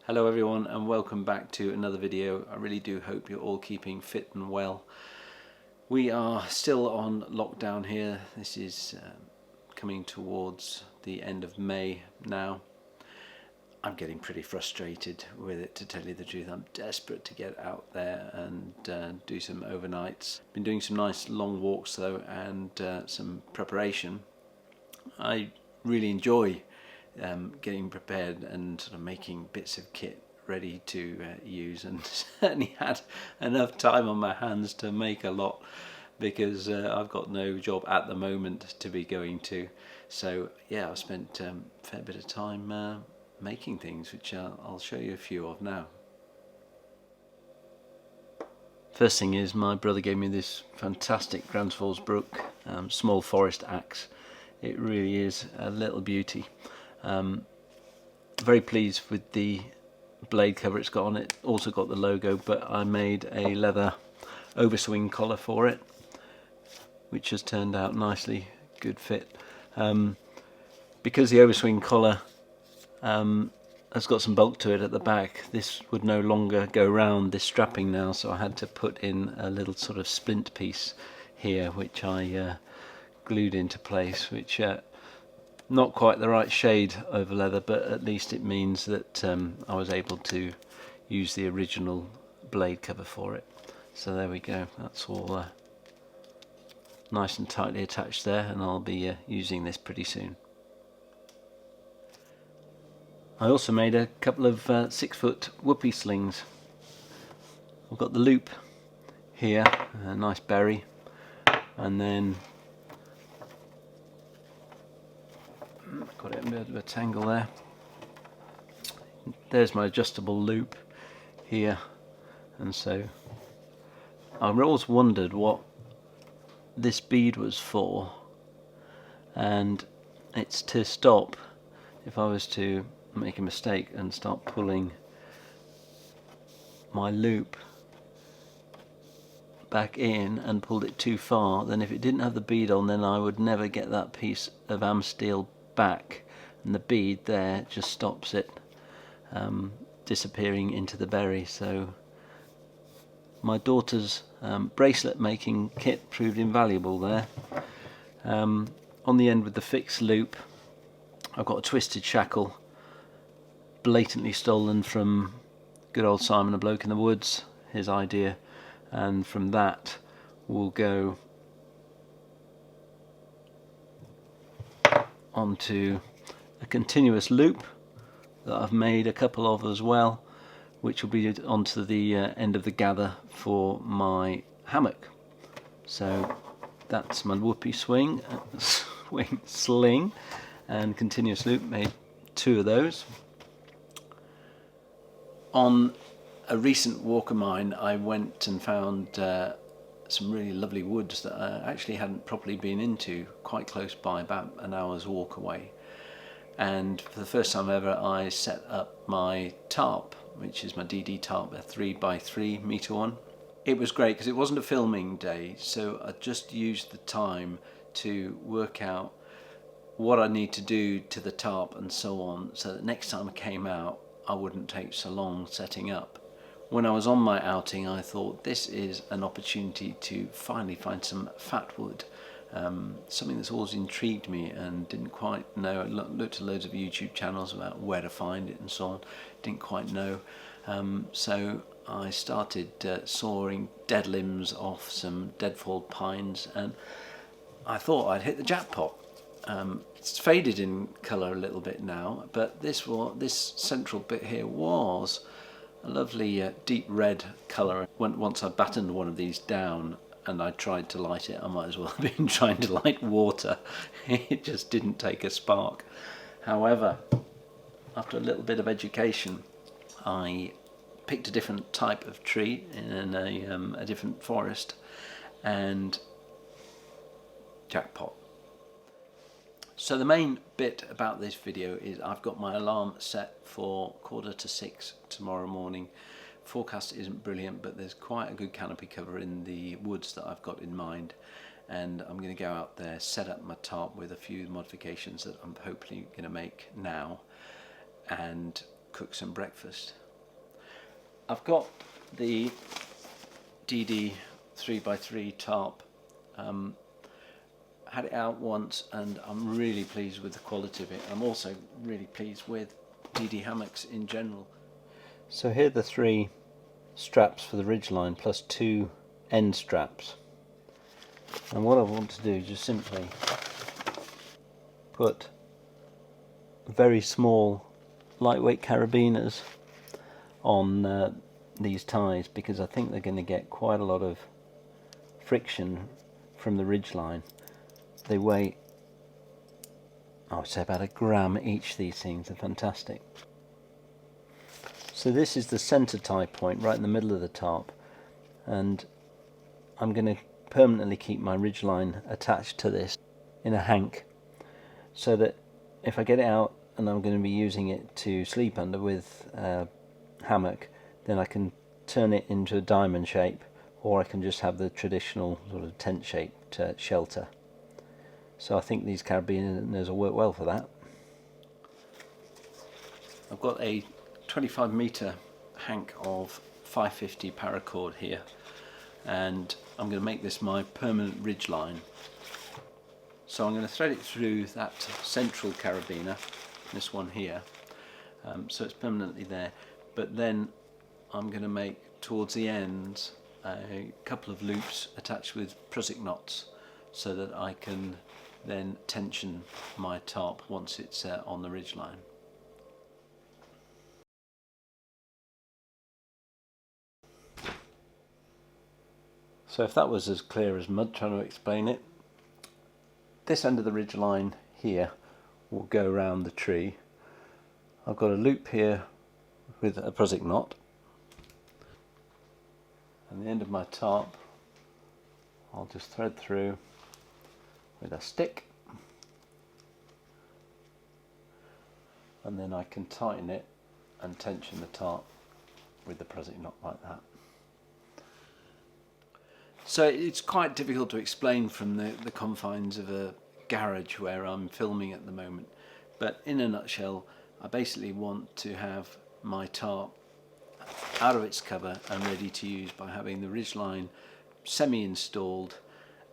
Hello everyone and welcome back to another video. I really do hope you're all keeping fit and well. We are still on lockdown here. This is coming towards the end of May now. I'm getting pretty frustrated with it, to tell you the truth. I'm desperate to get out there and do some overnights. Been doing some nice long walks though, and some preparation. I really enjoy getting prepared and sort of making bits of kit ready to use, and certainly had enough time on my hands to make a lot, because I've got no job at the moment to be going to. So yeah, I've spent a fair bit of time making things, which I'll show you a few of now. First thing is, my brother gave me this fantastic Brook small forest axe. It really is a little beauty. Very pleased with the blade cover it's got on it. Also got the logo, but I made a leather overswing collar for it, which has turned out nicely, good fit. Because the overswing collar has got some bulk to it at the back, this would no longer go round this strapping now, so I had to put in a little sort of splint piece here, which I glued into place, which not quite the right shade over leather, but at least it means that I was able to use the original blade cover for it. So there we go, that's all nice and tightly attached there, and I'll be using this pretty soon. I also made a couple of 6-foot whoopee slings. I've got the loop here, a nice berry, and then got it in a bit of a tangle there. There's my adjustable loop here, and so I've always wondered what this bead was for, and it's to stop if I was to make a mistake and start pulling my loop back in and pulled it too far. Then if it didn't have the bead on, then I would never get that piece of am steel back, and the bead there just stops it disappearing into the berry. So my daughter's bracelet making kit proved invaluable there. On the end with the fixed loop, I've got a twisted shackle, blatantly stolen from good old Simon, a bloke in the woods, his idea, and from that we'll go onto a continuous loop that I've made a couple of as well, which will be onto the end of the gather for my hammock. So that's my whoopee sling and continuous loop. Made 2 of those. On a recent walk of mine, I went and found some really lovely woods that I actually hadn't properly been into, quite close by, about an hour's walk away. And for the first time ever, I set up my tarp, which is my DD tarp, a 3x3 meter one. It was great because it wasn't a filming day, so I just used the time to work out what I need to do to the tarp and so on, so that next time I came out I wouldn't take so long setting up. When I was on my outing, I thought this is an opportunity to finally find some fatwood, something that's always intrigued me and didn't quite know. I looked at loads of YouTube channels about where to find it and so on, didn't quite know. So I started sawing dead limbs off some deadfall pines, and I thought I'd hit the jackpot. It's faded in colour a little bit now, but this central bit here was a lovely deep red colour. Once I battened one of these down and I tried to light it, I might as well have been trying to light water. It just didn't take a spark. However, after a little bit of education, I picked a different type of tree in a different forest, and jackpot. So the main bit about this video is I've got my alarm set for 5:45 tomorrow morning. Forecast isn't brilliant, but there's quite a good canopy cover in the woods that I've got in mind, and I'm going to go out there, set up my tarp with a few modifications that I'm hopefully going to make now, and cook some breakfast. I've got the DD 3x3 tarp. Had it out once and I'm really pleased with the quality of it. I'm also really pleased with DD hammocks in general. So here are the 3 straps for the ridgeline plus 2 end straps. And what I want to do is just simply put very small lightweight carabiners on these ties, because I think they're going to get quite a lot of friction from the ridgeline. They weigh, I would say, about a gram each. These things are fantastic. So this is the center tie point right in the middle of the tarp, and I'm going to permanently keep my ridgeline attached to this in a hank, so that if I get it out and I'm going to be using it to sleep under with a hammock, then I can turn it into a diamond shape, or I can just have the traditional sort of tent shaped shelter. So I think these carabiners will work well for that. I've got a 25 metre hank of 550 paracord here, and I'm going to make this my permanent ridge line. So I'm going to thread it through that central carabiner, this one here, so it's permanently there. But then I'm going to make towards the ends a couple of loops attached with prusik knots, so that I can then tension my tarp once it's on the ridge line. So if that was as clear as mud trying to explain it, this end of the ridge line here will go around the tree. I've got a loop here with a prusik knot, and the end of my tarp I'll just thread through with a stick, and then I can tighten it and tension the tarp with the prusik knot like that. So it's quite difficult to explain from the confines of a garage where I'm filming at the moment, but in a nutshell, I basically want to have my tarp out of its cover and ready to use by having the ridgeline semi-installed,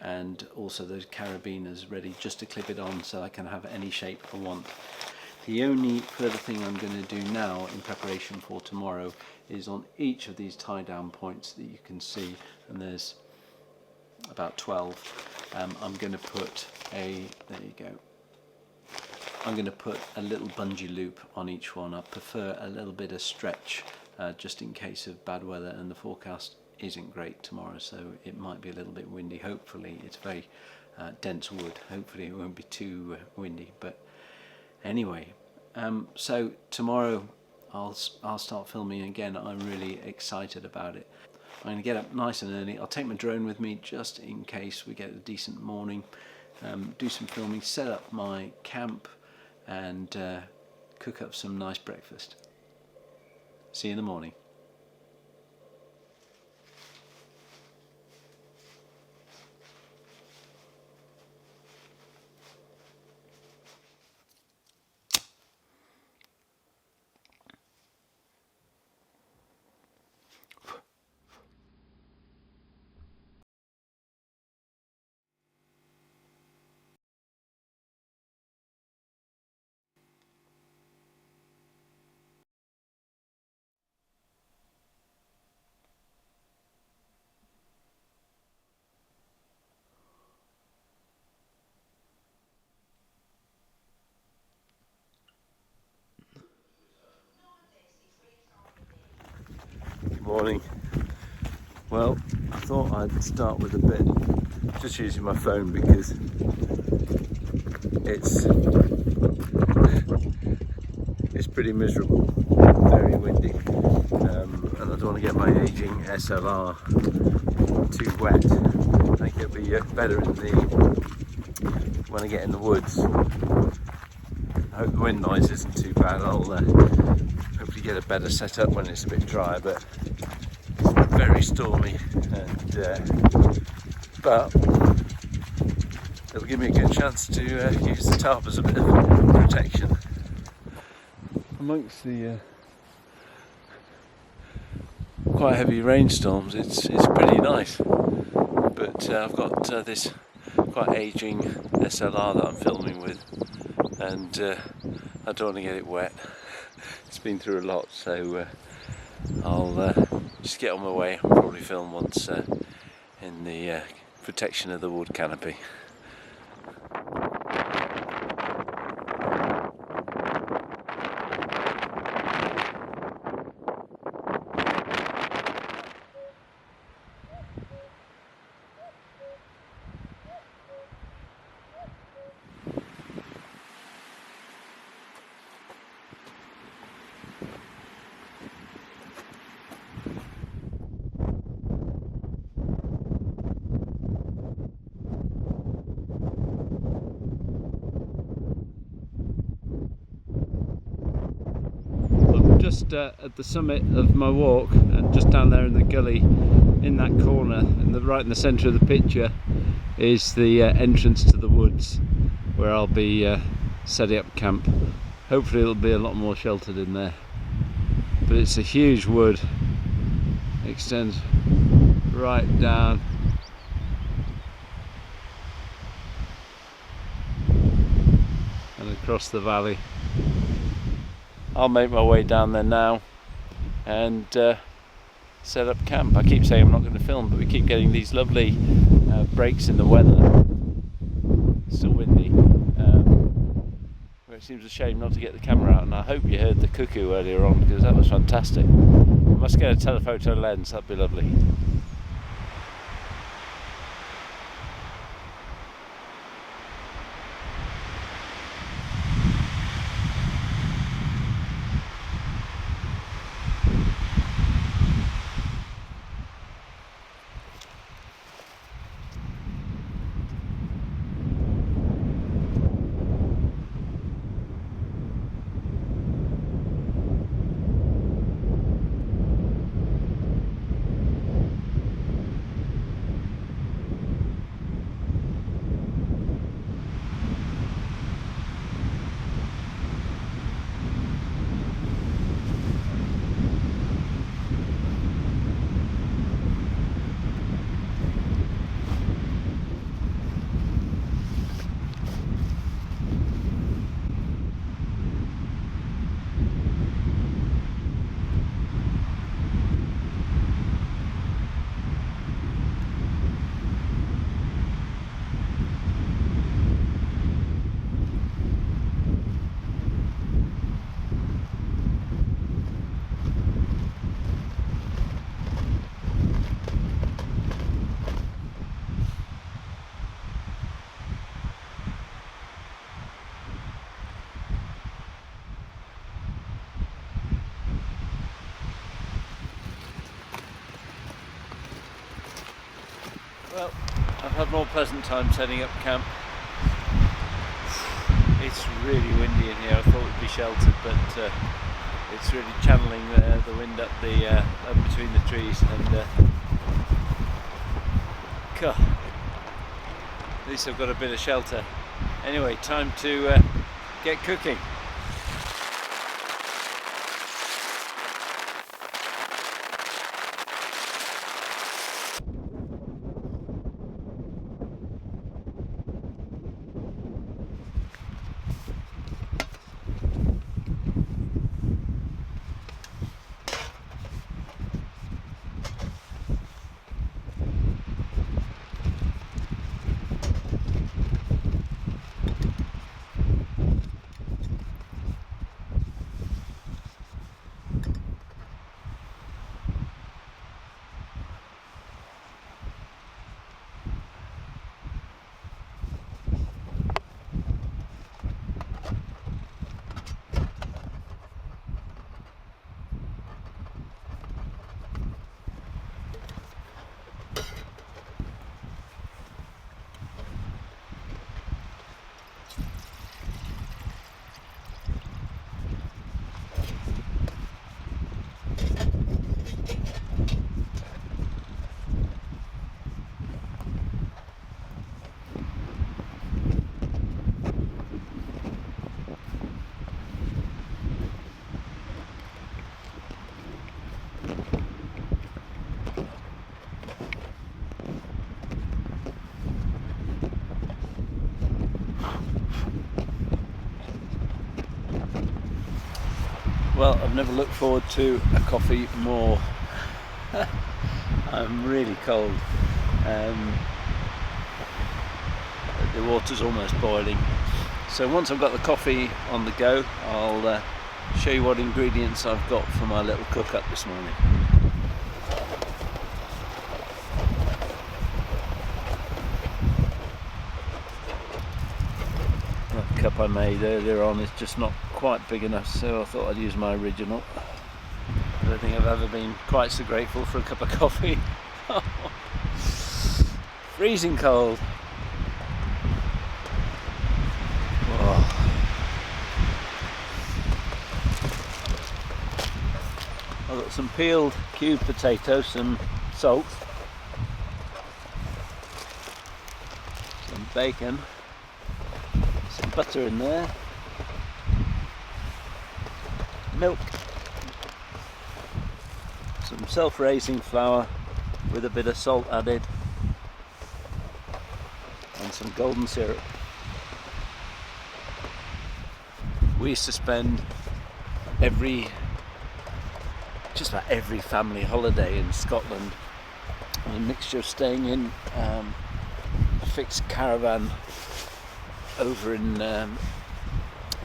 and also those carabiners ready just to clip it on so I can have any shape I want. The only further thing I'm going to do now in preparation for tomorrow is on each of these tie down points that you can see, and there's about 12, I'm going to put there you go, I'm going to put a little bungee loop on each one. I prefer a little bit of stretch just in case of bad weather, and the forecast isn't great tomorrow, so it might be a little bit windy. Hopefully it's very dense wood, hopefully it won't be too windy, but anyway, so tomorrow I'll start filming again. I'm really excited about it. I'm going to get up nice and early. I'll take my drone with me just in case we get a decent morning, do some filming, set up my camp, and cook up some nice breakfast. See you in the morning. Morning. Well, I thought I'd start with a bit, just using my phone because it's pretty miserable, very windy, and I don't want to get my aging SLR too wet. I think it'll be better when I get in the woods. I hope the wind noise isn't too bad. I'll hopefully get a better setup when it's a bit drier, but it's very stormy, but it'll give me a good chance to use the tarp as a bit of protection. Amongst the quite heavy rainstorms, it's pretty nice. But I've got this quite aging SLR that I'm filming with, and I don't want to get it wet. It's been through a lot, so I'll just get on my way. I'll probably film once in the protection of the wood canopy. Just at the summit of my walk, and just down there in the gully, in that corner, right in the centre of the picture, is the entrance to the woods, where I'll be setting up camp. Hopefully it'll be a lot more sheltered in there. But it's a huge wood, it extends right down. And across the valley. I'll make my way down there now and set up camp. I keep saying I'm not going to film, but we keep getting these lovely breaks in the weather. It's still windy, where it seems a shame not to get the camera out, and I hope you heard the cuckoo earlier on, because that was fantastic. I must get a telephoto lens, that'd be lovely. Well, I've had more pleasant time setting up camp. It's really windy in here. I thought we'd be sheltered, but it's really channeling the wind up between the trees, and God, at least I've got a bit of shelter. Anyway, time to get cooking. Well, I've never looked forward to a coffee more. I'm really cold. The water's almost boiling. So once I've got the coffee on the go, I'll show you what ingredients I've got for my little cook-up this morning. That cup I made earlier on is just not quite big enough, so I thought I'd use my original. I don't think I've ever been quite so grateful for a cup of coffee. Freezing cold. Oh. I've got some peeled cubed potatoes, some salt, some bacon, some butter in there, milk, some self-raising flour with a bit of salt added, and some golden syrup. We used to spend just about every family holiday in Scotland on a mixture of staying in a fixed caravan over in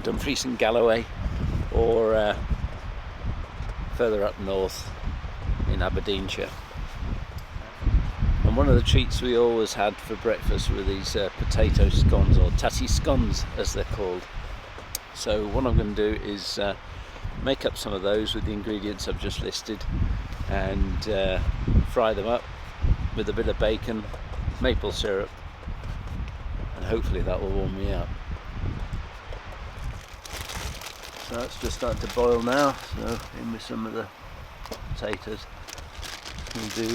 Dumfries and Galloway, or further up north in Aberdeenshire. And one of the treats we always had for breakfast were these potato scones, or tatty scones as they're called. So what I'm going to do is make up some of those with the ingredients I've just listed, and fry them up with a bit of bacon, maple syrup, and hopefully that will warm me up. So that's just starting to boil now, so in with some of the potatoes. We'll do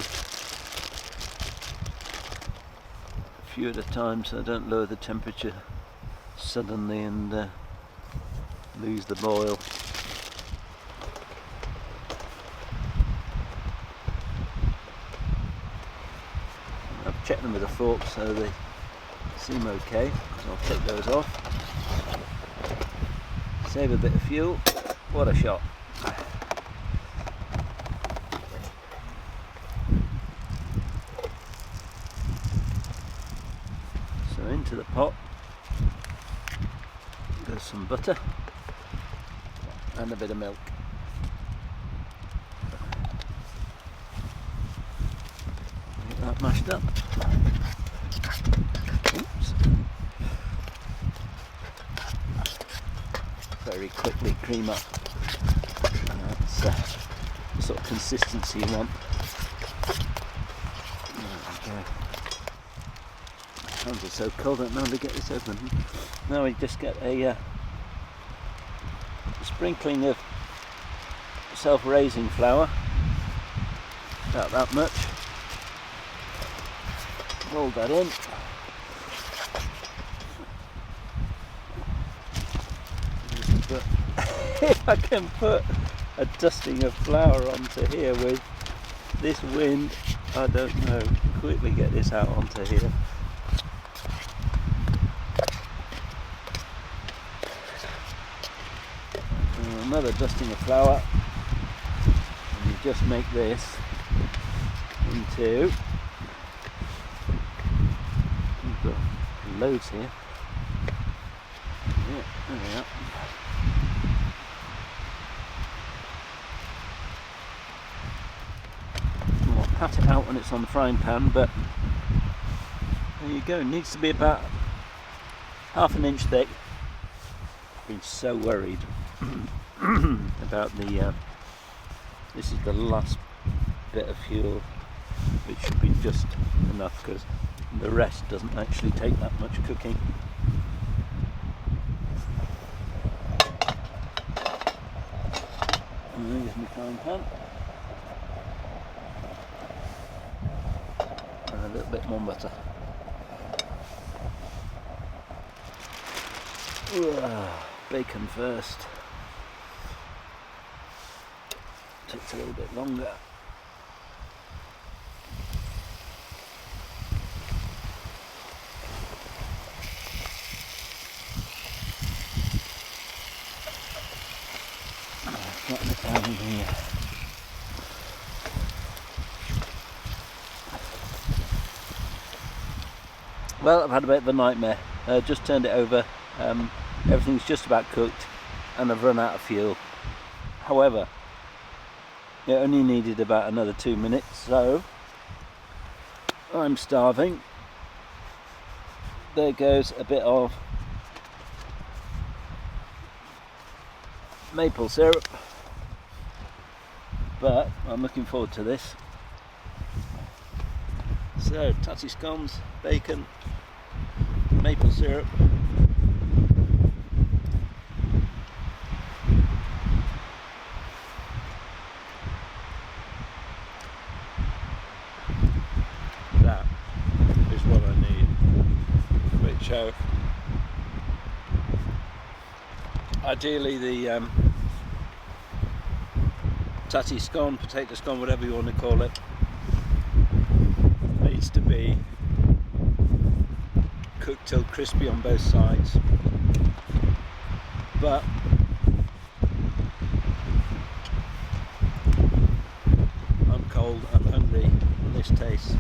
a few at a time so I don't lower the temperature suddenly and lose the boil. I've checked them with a fork so they seem okay. I'll take those off. Save a bit of fuel. What a shot. So into the pot goes some butter and a bit of milk. Get that mashed up. Oops. Very quickly cream up. And that's the sort of consistency you want. There we go. My hands are so cold, I don't know how to get this open. Now we just get a sprinkling of self-raising flour, about that much. Roll that in. If I can put a dusting of flour onto here with this wind, I don't know. Quickly get this out onto here. Another dusting of flour, and you just make this into, we've got loads here. Yeah, there we are. I'll pat it out when it's on the frying pan, but there you go. It needs to be about half an inch thick. I've been so worried about this is the last bit of fuel, which should be just enough because the rest doesn't actually take that much cooking. And there's my frying pan, and a little bit more butter. Bacon first. Takes a little bit longer. flatten it down in here. Well, I've had a bit of a nightmare. Just turned it over. Everything's just about cooked and I've run out of fuel. However, it only needed about another 2 minutes, so I'm starving. There goes a bit of maple syrup, but I'm looking forward to this. So, tatty scones, bacon, maple syrup. That is what I need. Which, ideally the tatty scone, potato scone, whatever you want to call it, needs to be cooked till crispy on both sides. But I'm cold, I'm hungry, and this tastes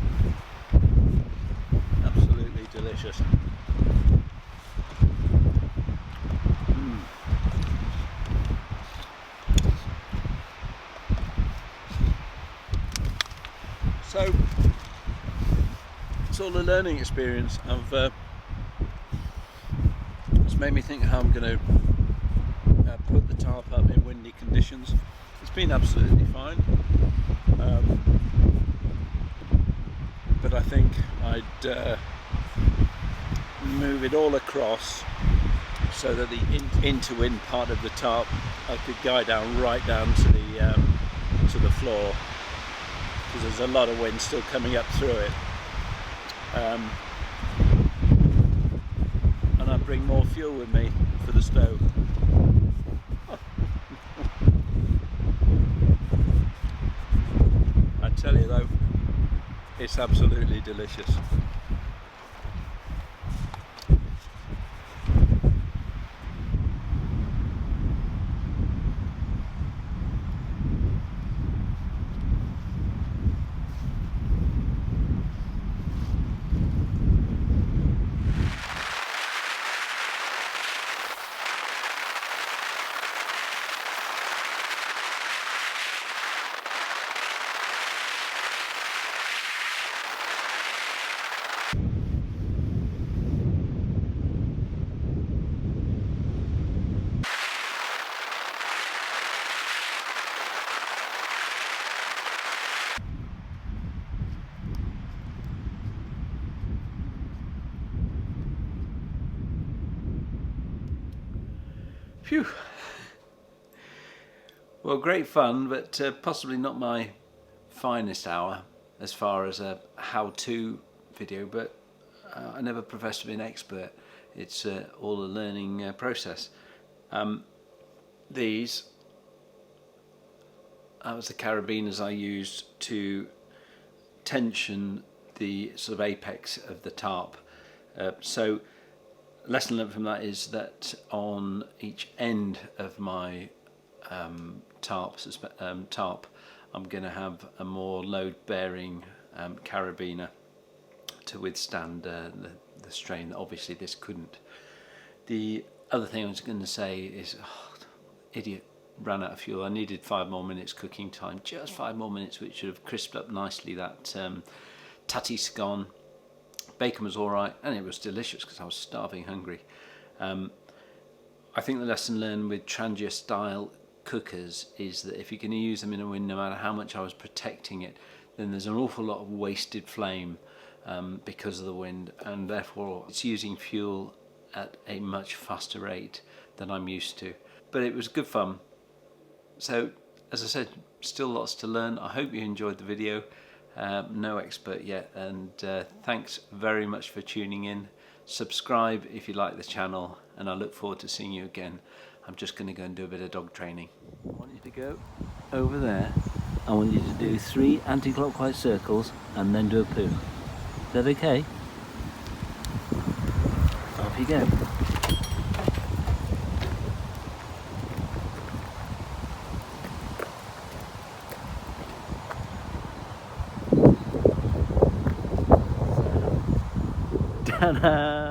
absolutely delicious. So it's all a learning experience. It's made me think how I'm going to put the tarp up in windy conditions. It's been absolutely fine, but I think I'd move it all across so that the in-to-wind part of the tarp I could guide down right down to the floor, because there's a lot of wind still coming up through it. And I bring more fuel with me for the stove. I tell you though, it's absolutely delicious. Phew. Well, great fun, but possibly not my finest hour as far as a how-to video, but I never professed to be an expert. It's all a learning process. These was the carabiners I used to tension the sort of apex of the tarp. So lesson learned from that is that on each end of my tarp, I'm going to have a more load-bearing carabiner to withstand the strain. Obviously this couldn't. The other thing I was going to say is, idiot, ran out of fuel. I needed 5 more minutes cooking time, just 5 more minutes, which should have crisped up nicely that tatty scone. Bacon was alright, and it was delicious because I was starving hungry. I think the lesson learned with Trangia style cookers is that if you're going to use them in a wind, no matter how much I was protecting it, then there's an awful lot of wasted flame because of the wind, and therefore it's using fuel at a much faster rate than I'm used to. But it was good fun. So, as I said, still lots to learn. I hope you enjoyed the video. No expert yet, and thanks very much for tuning in. Subscribe if you like the channel, and I look forward to seeing you again. I'm just going to go and do a bit of dog training. I want you to go over there. I want you to do 3 anti-clockwise circles and then do a poo. Is that okay? Off you go. Ta-da!